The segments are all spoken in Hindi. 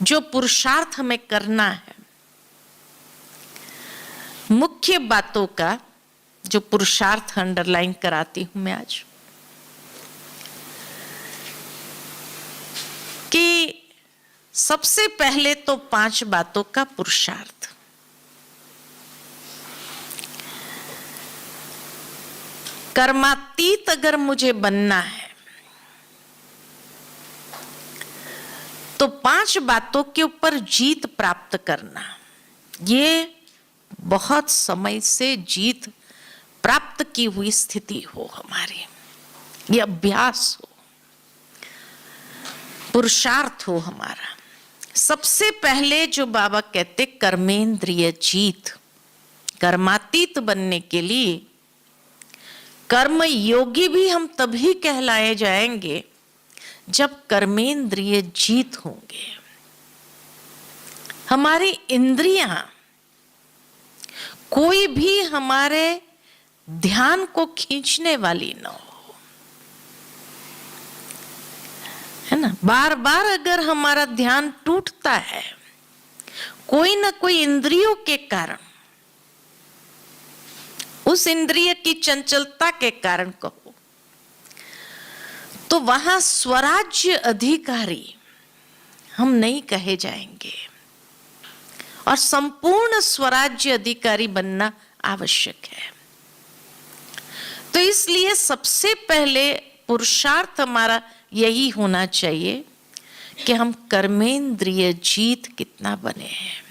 जो पुरुषार्थ हमें करना है, मुख्य बातों का जो पुरुषार्थ अंडरलाइन कराती हूं मैं आज, कि सबसे पहले तो 5 बातों का पुरुषार्थ। कर्मातीत अगर मुझे बनना है तो 5 बातों के ऊपर जीत प्राप्त करना, ये बहुत समय से जीत प्राप्त की हुई स्थिति हो हमारी, ये अभ्यास हो, पुरुषार्थ हो हमारा। सबसे पहले जो बाबा कहते कर्मेंद्रिय जीत, कर्मातीत बनने के लिए कर्म योगी भी हम तभी कहलाए जाएंगे जब कर्मेंद्रिय जीत होंगे। हमारी इंद्रियां कोई भी हमारे ध्यान को खींचने वाली न हो, है ना। बार बार अगर हमारा ध्यान टूटता है कोई ना कोई इंद्रियों के कारण, उस इंद्रिय की चंचलता के कारण कहो, तो वहां स्वराज्य अधिकारी हम नहीं कहे जाएंगे, और संपूर्ण स्वराज्य अधिकारी बनना आवश्यक है। तो इसलिए सबसे पहले पुरुषार्थ हमारा यही होना चाहिए कि हम कर्मेंद्रिय जीत कितना बने हैं।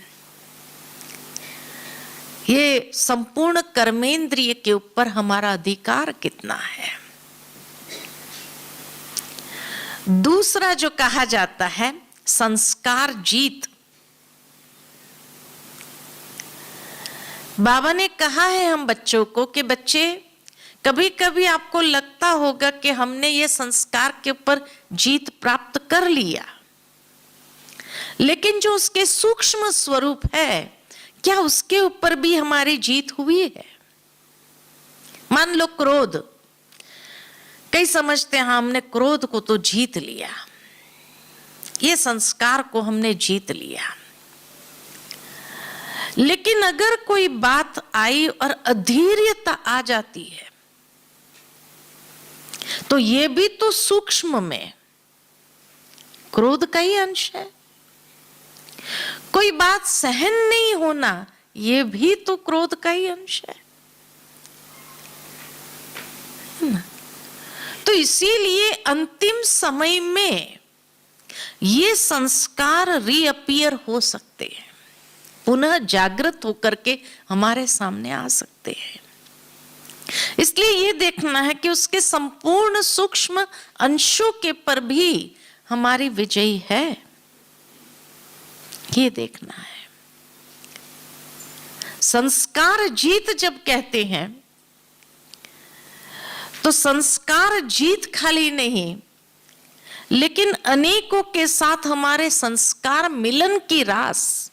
ये संपूर्ण कर्मेंद्रिय के ऊपर हमारा अधिकार कितना है। दूसरा जो कहा जाता है संस्कार जीत। बाबा ने कहा है हम बच्चों को कि बच्चे, कभी कभी आपको लगता होगा कि हमने ये संस्कार के ऊपर जीत प्राप्त कर लिया, लेकिन जो उसके सूक्ष्म स्वरूप है, क्या उसके ऊपर भी हमारी जीत हुई है। मान लो क्रोध, कई समझते हैं हमने क्रोध को तो जीत लिया, ये संस्कार को हमने जीत लिया, लेकिन अगर कोई बात आई और अधीर्यता आ जाती है तो ये भी तो सूक्ष्म में क्रोध का ही अंश है। कोई बात सहन नहीं होना, ये भी तो क्रोध का ही अंश है ना? तो इसीलिए अंतिम समय में ये संस्कार रीअपियर हो सकते हैं, पुनः जागृत होकर के हमारे सामने आ सकते हैं। इसलिए ये देखना है कि उसके संपूर्ण सूक्ष्म अंशों के पर भी हमारी विजय है, ये देखना है। संस्कार जीत जब कहते हैं तो संस्कार जीत खाली नहीं, लेकिन अनेकों के साथ हमारे संस्कार मिलन की रास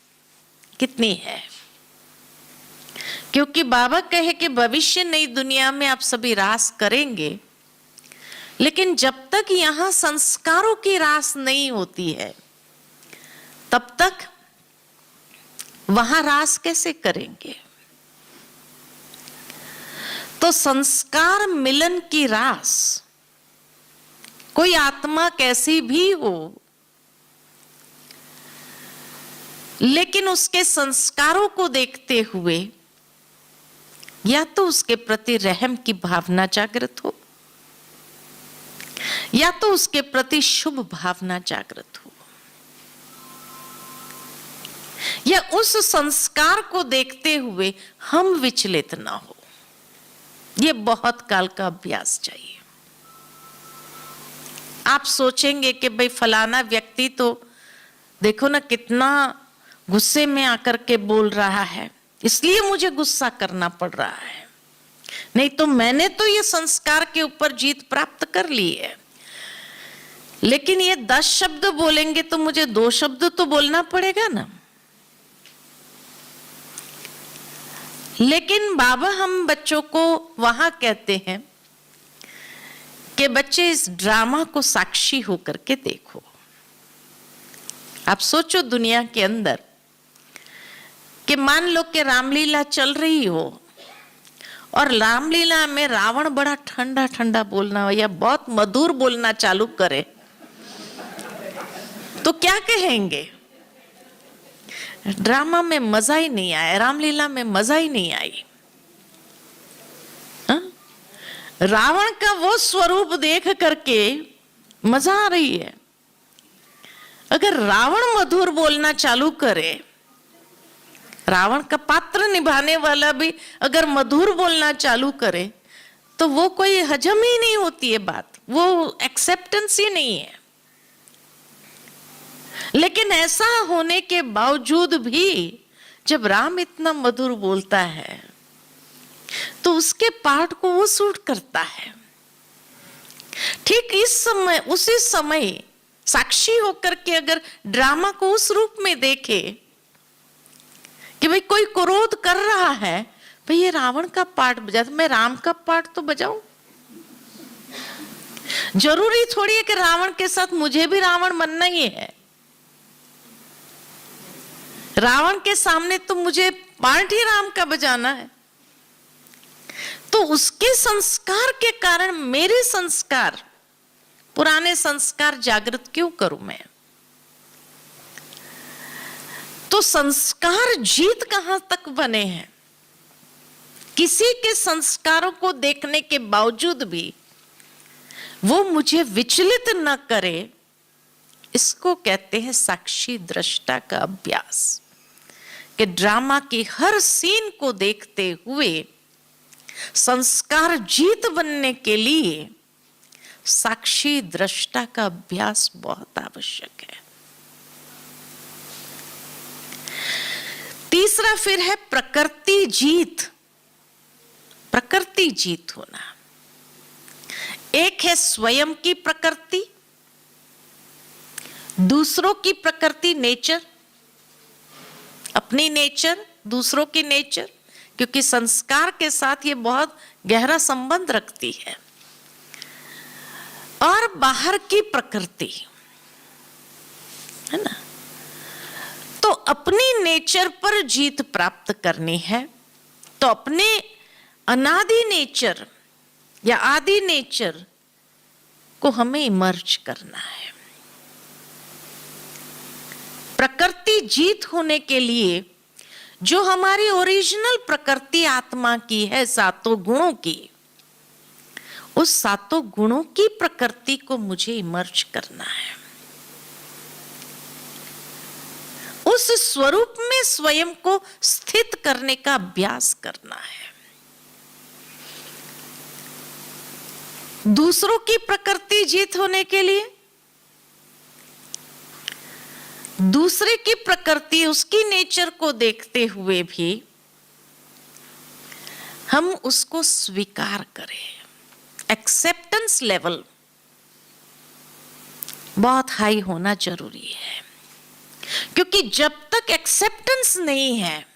कितनी है। क्योंकि बाबा कहे कि भविष्य नई दुनिया में आप सभी रास करेंगे, लेकिन जब तक यहां संस्कारों की रास नहीं होती है तब तक वहां रास कैसे करेंगे। तो संस्कार मिलन की रास, कोई आत्मा कैसी भी हो, लेकिन उसके संस्कारों को देखते हुए या तो उसके प्रति रहम की भावना जागृत हो, या तो उसके प्रति शुभ भावना जागृत हो, या उस संस्कार को देखते हुए हम विचलित ना हो। ये बहुत काल का अभ्यास चाहिए। आप सोचेंगे कि भाई फलाना व्यक्ति तो देखो ना कितना गुस्से में आकर के बोल रहा है, इसलिए मुझे गुस्सा करना पड़ रहा है, नहीं तो मैंने तो ये संस्कार के ऊपर जीत प्राप्त कर ली है। लेकिन ये 10 शब्द बोलेंगे तो मुझे 2 शब्द तो बोलना पड़ेगा ना। लेकिन बाबा हम बच्चों को वहां कहते हैं कि बच्चे इस ड्रामा को साक्षी होकर के देखो। आप सोचो दुनिया के अंदर कि मान लो कि रामलीला चल रही हो और रामलीला में रावण बड़ा ठंडा ठंडा बोलना या बहुत मधुर बोलना चालू करे तो क्या कहेंगे? ड्रामा में मजा ही नहीं आया, रामलीला में मजा ही नहीं आई। रावण का वो स्वरूप देख करके मजा आ रही है। अगर रावण मधुर बोलना चालू करे, रावण का पात्र निभाने वाला भी अगर मधुर बोलना चालू करे तो वो कोई हजम ही नहीं होती है बात, वो एक्सेप्टेंस ही नहीं है। लेकिन ऐसा होने के बावजूद भी जब राम इतना मधुर बोलता है तो उसके पार्ट को वो सूट करता है। ठीक इस समय, उसी समय साक्षी होकर के अगर ड्रामा को उस रूप में देखे कि भाई कोई क्रोध कर रहा है, भाई ये रावण का पार्ट बजा तो मैं राम का पार्ट तो बजाऊं। जरूरी थोड़ी है कि रावण के साथ मुझे भी रावण बनना ही है। रावण के सामने तो मुझे पार्ट ही राम का बजाना है। तो उसके संस्कार के कारण मेरे संस्कार, पुराने संस्कार जागृत क्यों करूं मैं? तो संस्कार जीत कहां तक बने हैं? किसी के संस्कारों को देखने के बावजूद भी वो मुझे विचलित न करे, इसको कहते हैं साक्षी दृष्टा का अभ्यास। कि ड्रामा की हर सीन को देखते हुए संस्कार जीत बनने के लिए साक्षी दृष्टा का अभ्यास बहुत आवश्यक है। तीसरा फिर है प्रकृति जीत। प्रकृति जीत होना। एक है स्वयं की प्रकृति, दूसरों की प्रकृति नेचर, अपनी नेचर, दूसरों की नेचर, क्योंकि संस्कार के साथ ये बहुत गहरा संबंध रखती है, और बाहर की प्रकृति, है ना। तो अपनी नेचर पर जीत प्राप्त करनी है तो अपने अनादि नेचर या आदि नेचर को हमें इमर्ज करना है। प्रकृति जीत होने के लिए जो हमारी ओरिजिनल प्रकृति आत्मा की है, सातों गुणों की, उस सातों गुणों की प्रकृति को मुझे इमर्ज करना है। उस स्वरूप में स्वयं को स्थित करने का अभ्यास करना है। दूसरों की प्रकृति जीत होने के लिए दूसरे की प्रकृति, उसकी नेचर को देखते हुए भी हम उसको स्वीकार करें। एक्सेप्टेंस लेवल बहुत हाई होना जरूरी है, क्योंकि जब तक एक्सेप्टेंस नहीं है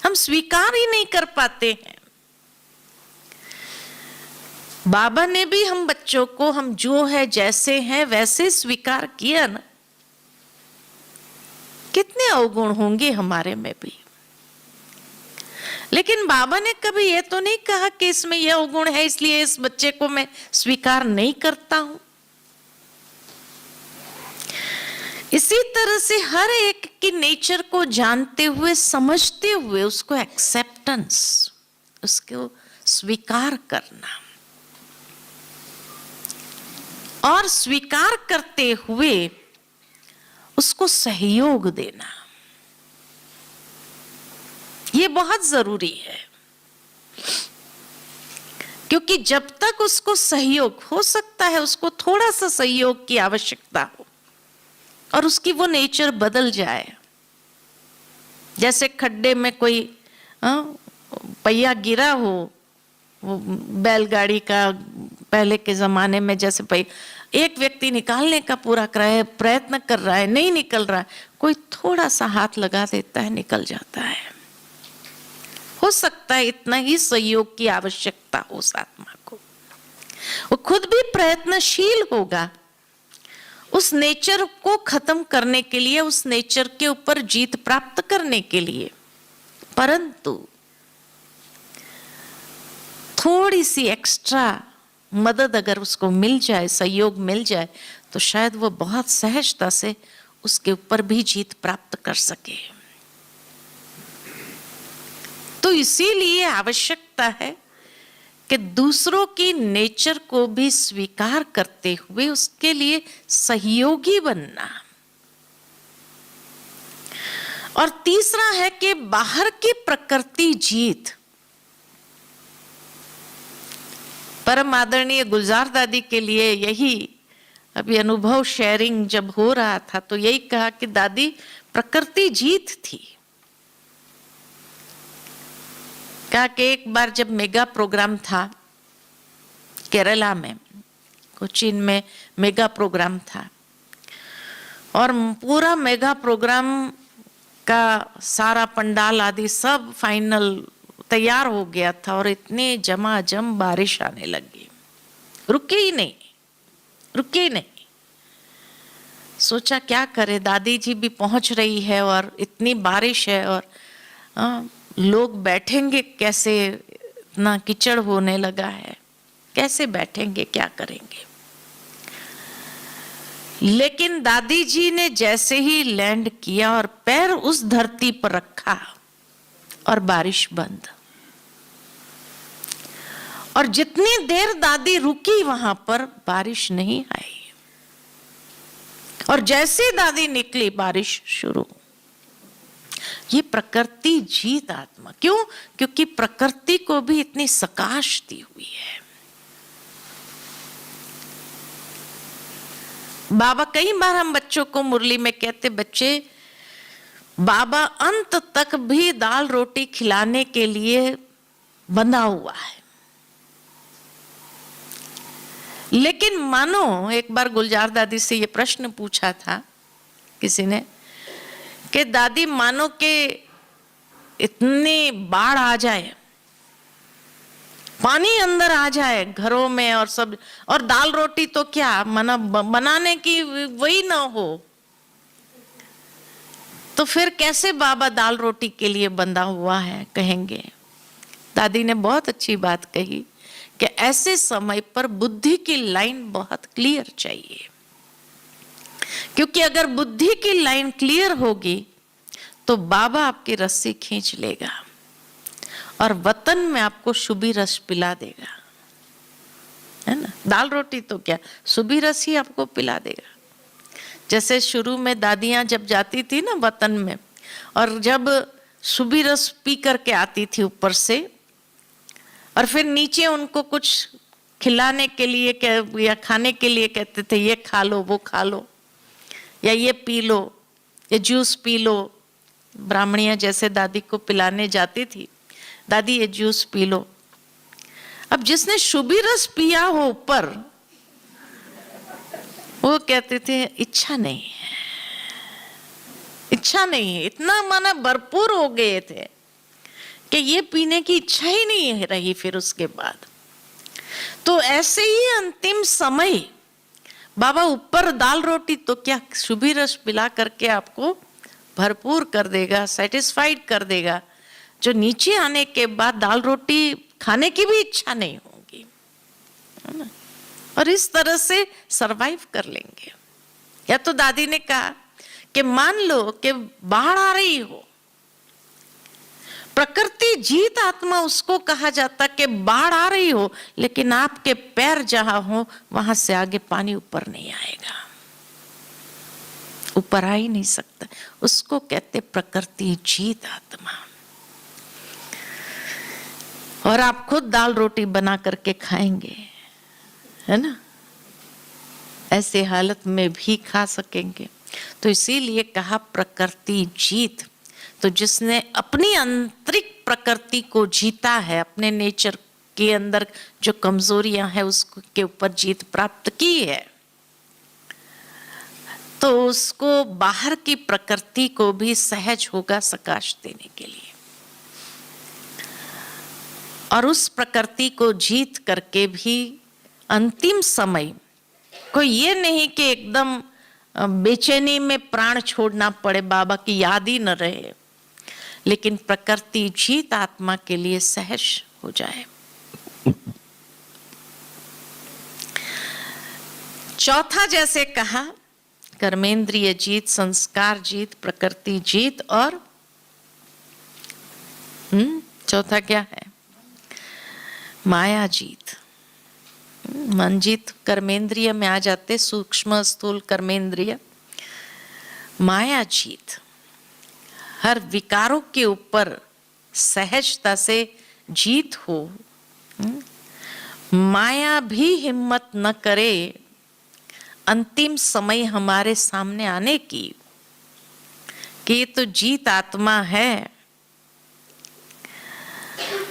हम स्वीकार ही नहीं कर पाते हैं। बाबा ने भी हम बच्चों को हम जो है जैसे हैं वैसे स्वीकार किया ना। कितने अवगुण होंगे हमारे में भी, लेकिन बाबा ने कभी ये तो नहीं कहा कि इसमें यह अवगुण है इसलिए इस बच्चे को मैं स्वीकार नहीं करता हूं। इसी तरह से हर एक की नेचर को जानते हुए, समझते हुए उसको एक्सेप्टेंस, उसको स्वीकार करना, और स्वीकार करते हुए उसको सहयोग देना, ये बहुत जरूरी है। क्योंकि जब तक उसको सहयोग, हो सकता है उसको थोड़ा सा सहयोग की आवश्यकता हो और उसकी वो नेचर बदल जाए। जैसे खड्डे में कोई पहिया गिरा हो, वो बैलगाड़ी का, पहले के जमाने में जैसे एक व्यक्ति निकालने का पूरा प्रयत्न कर रहा है, नहीं निकल रहा है, कोई थोड़ा सा हाथ लगा देता है, निकल जाता है। हो सकता है इतना ही सहयोग की आवश्यकता उस आत्मा को, वो खुद भी प्रयत्नशील होगा उस नेचर को खत्म करने के लिए, उस नेचर के ऊपर जीत प्राप्त करने के लिए। परंतु थोड़ी सी एक्स्ट्रा मदद अगर उसको मिल जाए, सहयोग मिल जाए, तो शायद वो बहुत सहजता से उसके ऊपर भी जीत प्राप्त कर सके। तो इसीलिए आवश्यकता है कि दूसरों की नेचर को भी स्वीकार करते हुए उसके लिए सहयोगी बनना। और तीसरा है कि बाहर की प्रकृति जीत। परम आदरणीय गुलजार दादी के लिए यही अभी अनुभव शेयरिंग जब हो रहा था, तो यही कहा कि दादी प्रकृति जीत थी। कहा कि एक बार जब मेगा प्रोग्राम था केरला में, कोचीन में मेगा प्रोग्राम था, और पूरा मेगा प्रोग्राम का सारा पंडाल आदि सब फाइनल तैयार हो गया था, और इतनी झमाझम बारिश आने लगी, रुके ही नहीं। सोचा क्या करे, दादी जी भी पहुंच रही है और इतनी बारिश है, और लोग बैठेंगे कैसे, इतना कीचड़ होने लगा है, कैसे बैठेंगे, क्या करेंगे। लेकिन दादी जी ने जैसे ही लैंड किया और पैर उस धरती पर रखा, और बारिश बंद। और जितनी देर दादी रुकी वहां पर बारिश नहीं आई, और जैसे दादी निकली बारिश शुरू। ये प्रकृति जीत आत्मा। क्यों? क्योंकि प्रकृति को भी इतनी सकाश दी हुई है। बाबा, कई बार हम बच्चों को मुरली में कहते, बच्चे बाबा अंत तक भी दाल रोटी खिलाने के लिए बंधा हुआ है। लेकिन मानो, एक बार गुलजार दादी से ये प्रश्न पूछा था किसी ने कि दादी मानो कि इतनी बाढ़ आ जाए, पानी अंदर आ जाए घरों में और सब, और दाल रोटी तो क्या मना बनाने की वही ना हो, तो फिर कैसे बाबा दाल रोटी के लिए बंधा हुआ है कहेंगे। दादी ने बहुत अच्छी बात कही कि ऐसे समय पर बुद्धि की लाइन बहुत क्लियर चाहिए, क्योंकि अगर बुद्धि की लाइन क्लियर होगी तो बाबा आपकी रस्सी खींच लेगा और वतन में आपको शुभी रस पिला देगा, है ना। दाल रोटी तो क्या, शुभी रस ही आपको पिला देगा। जैसे शुरू में दादियां जब जाती थी ना वतन में, और जब शुभी रस पी करके आती थी ऊपर से, और फिर नीचे उनको कुछ खिलाने के लिए या खाने के लिए कहते थे, ये खा लो, वो खा लो, या ये पी लो, ये जूस पी लो। ब्राह्मणियां जैसे दादी को पिलाने जाती थी, दादी ये जूस पी लो। अब जिसने शुभी रस पिया हो ऊपर, वो कहते थे इच्छा नहीं है, इच्छा नहीं है। इतना माना भरपूर हो गए थे कि ये पीने की इच्छा ही नहीं रही फिर उसके बाद। तो ऐसे ही अंतिम समय बाबा ऊपर दाल रोटी तो क्या, शुभी रस पिला करके आपको भरपूर कर देगा, सेटिस्फाइड कर देगा, जो नीचे आने के बाद दाल रोटी खाने की भी इच्छा नहीं होगी, है ना। और इस तरह से सरवाइव कर लेंगे। या तो दादी ने कहा कि मान लो कि बाढ़ आ रही हो, प्रकृति जीत आत्मा उसको कहा जाता कि बाढ़ आ रही हो, लेकिन आपके पैर जहां हो वहां से आगे पानी ऊपर नहीं आएगा, ऊपर आ ही नहीं सकता। उसको कहते प्रकृति जीत आत्मा। और आप खुद दाल रोटी बना करके खाएंगे, है ना, ऐसे हालत में भी खा सकेंगे। तो इसीलिए कहा प्रकृति जीत। तो जिसने अपनी आंतरिक प्रकृति को जीता है, अपने नेचर के अंदर जो कमजोरियां हैं उसके ऊपर जीत प्राप्त की है, तो उसको बाहर की प्रकृति को भी सहज होगा सकाश देने के लिए। और उस प्रकृति को जीत करके भी अंतिम समय कोई ये नहीं कि एकदम बेचैनी में प्राण छोड़ना पड़े, बाबा की याद ही न रहे, लेकिन प्रकृति जीत आत्मा के लिए सहज हो जाए। चौथा जैसे कहा, कर्मेंद्रिय जीत, संस्कार जीत, प्रकृति जीत और चौथा क्या है? माया जीत। मन जीत कर्मेंद्रिय में आ जाते, सूक्ष्म स्थूल कर्मेंद्रिय। माया जीत, हर विकारों के ऊपर सहजता से जीत हो। माया भी हिम्मत न करे अंतिम समय हमारे सामने आने की कि ये तो जीत आत्मा है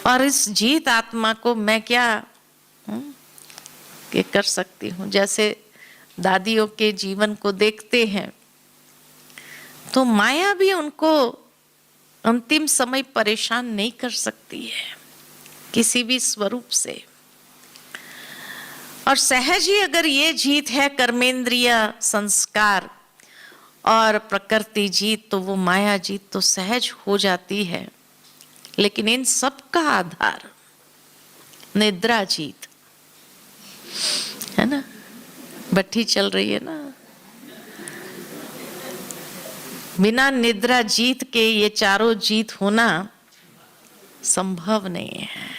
और इस जीत आत्मा को मैं क्या के कर सकती हूँ। जैसे दादियों के जीवन को देखते हैं तो माया भी उनको अंतिम समय परेशान नहीं कर सकती है किसी भी स्वरूप से। और सहज ही अगर ये जीत है कर्मेंद्रिय, संस्कार और प्रकृति जीत, तो वो माया जीत तो सहज हो जाती है। लेकिन इन सब का आधार निद्रा जीत है ना। भट्ठी चल रही है ना, बिना निद्रा जीत के ये चारों जीत होना संभव नहीं है।